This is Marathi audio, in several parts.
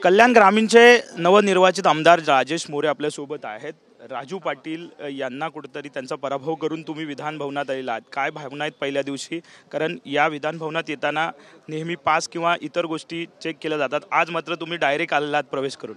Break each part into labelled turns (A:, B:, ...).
A: कल्याण ग्रामीणचे नवनिर्वाचित आमदार राजेश मोरे आपल्या सोबत आहेत। राजू पाटील यांना कुठेतरी त्यांचा पराभव करून तुम्ही विधान भवनात आलेला आहात। काय भावना आहेत पहिल्या दिवशी? कारण या विधान भवनात येताना नेहमी पास किंवा इतर गोष्टी चेक केल्या जातात, आज मात्र तुम्ही डायरेक्ट आलात प्रवेश करून।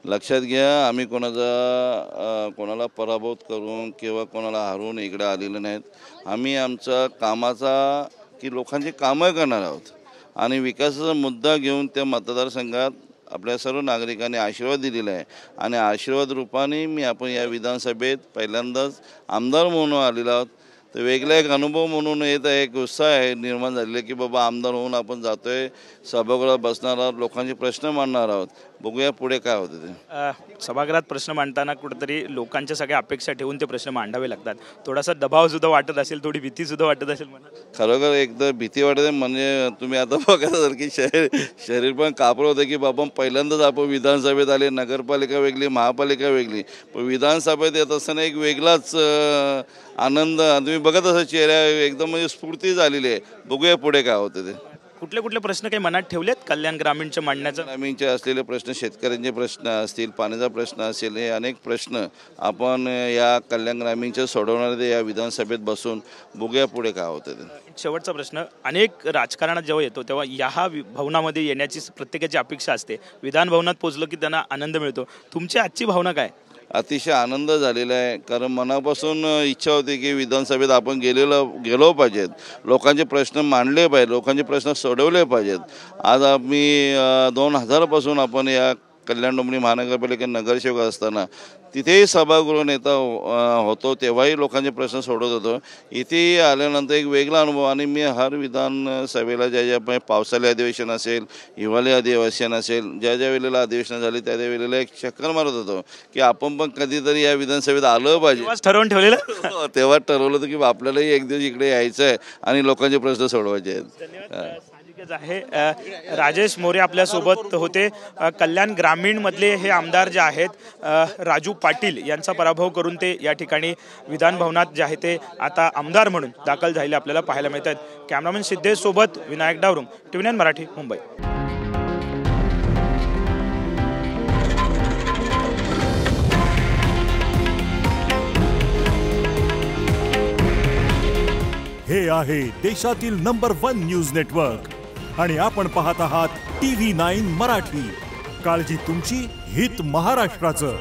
B: लक्षात घ्या, आम्ही कोणाला पराभूत करून किंवा कोणाला हरवून इकडे आलेले नाहीत। आम्ही आमच्या कामाचा की लोकांची कामं करणार आहोत आणि विकासाचा मुद्दा घेऊन त्या मतदारसंघात आपल्या सर्व नागरिकांनी आशीर्वाद दिलेला आहे आणि आशीर्वाद रूपाने मी आपण या विधानसभेत पहिल्यांदाच आमदार म्हणून आलेलो आहोत। तर वेगळा एक अनुभव म्हणून येत आहे, एक उत्साह आहे निर्माण झालेला की बाबा आमदार होऊन आपण जातोय, सभागृहात बसणार आहोत, लोकांचे प्रश्न मांडणार आहोत। बघूया पुढे काय होतं ते।
A: सभागृहात प्रश्न मांडताना कुठेतरी लोकांच्या सगळ्या अपेक्षा ठेवून ते प्रश्न मांडावे लागतात, थोडासा दबाव सुद्धा वाटत असेल, थोडी भीती सुद्धा वाटत असेल मला।
B: खरोखर एकदा भीती वाटते, म्हणजे तुम्ही आता बघा की शरीर पण कापलं होतं की बाबा पहिल्यांदाच आपण विधानसभेत आले। नगरपालिका वेगळी, महापालिका वेगळी, पण विधानसभेत येत असताना एक वेगळाच आनंद तुम्ही बघत असा चेहरा एकदम म्हणजे स्फूर्ती झालेली आहे। बघूया पुढे काय होतं ते।
A: कुठले कुठले प्रश्न काही मनात ठेवलेत कल्याण ग्रामीणच्या मांडण्याचं?
B: ग्रामीणचे असलेले प्रश्न, शेतकऱ्यांचे प्रश्न असतील, पाण्याचा प्रश्न असेल, हे अनेक प्रश्न आपण या कल्याण ग्रामीणचे सोडवणारे या विधानसभेत बसून बघूया पुढे काय होतं ते।
A: शेवटचा प्रश्न, अनेक राजकारणात जेव्हा येतो तेव्हा या भवनामध्ये येण्याची प्रत्येकाची अपेक्षा असते, विधान भवनात पोहोचलो की त्यांना आनंद मिळतो। तुमची आजची भावना काय?
B: अतिशय आनंद झालेला आहे, कारण मनापासून इच्छा होती की विधानसभेत आपण गेलो पाहिजेत, लोकांचे प्रश्न मांडले पाहिजे, लोकांचे प्रश्न सोडवले पाहिजेत। आज आम्ही 2000 पासून आपण या कल्याण डोंबिवली महानगरपालिकेत नगरसेवक असताना तिथेही सभागृह नेता होतो, तेव्हाही लोकांचे प्रश्न सोडवत होतो। इथे आल्यानंतर एक वेगळा अनुभव, आणि मी हर विधानसभेला ज्या पावसाळी अधिवेशन असेल, हिवाळी अधिवेशन असेल, ज्या वेळेला अधिवेशन झाली त्या वेळेला एक चक्कर मारत होतो की आपण पण कधीतरी या विधानसभेत आलं पाहिजे।
A: ठरवून ठेवलेलं
B: तेव्हा ठरवलं होतं की आपल्यालाही एक दिवस इकडे यायचं आहे आणि लोकांचे प्रश्न सोडवायचे आहेत।
A: आहे राजेश मोरे आपल्या सोबत होते। कल्याण ग्रामीण मधले हे आमदार जे आहेत राजू पाटील यांचा पराभव करून ते या ठिकाणी विधान भवनात जे आहे ते आता आमदार म्हणून दाखल झालेले आपल्याला पाहायला मिळतात। कॅमेरामॅन सिद्धेश सोबत विनायक डावरुंग, TV9 मराठी, मुंबई।
C: हे आहे देशातील नंबर 1 न्यूज नेटवर्क आणि आपण पाहत आहात TV9 मराठी। काळजी तुमची, हित महाराष्ट्राचं।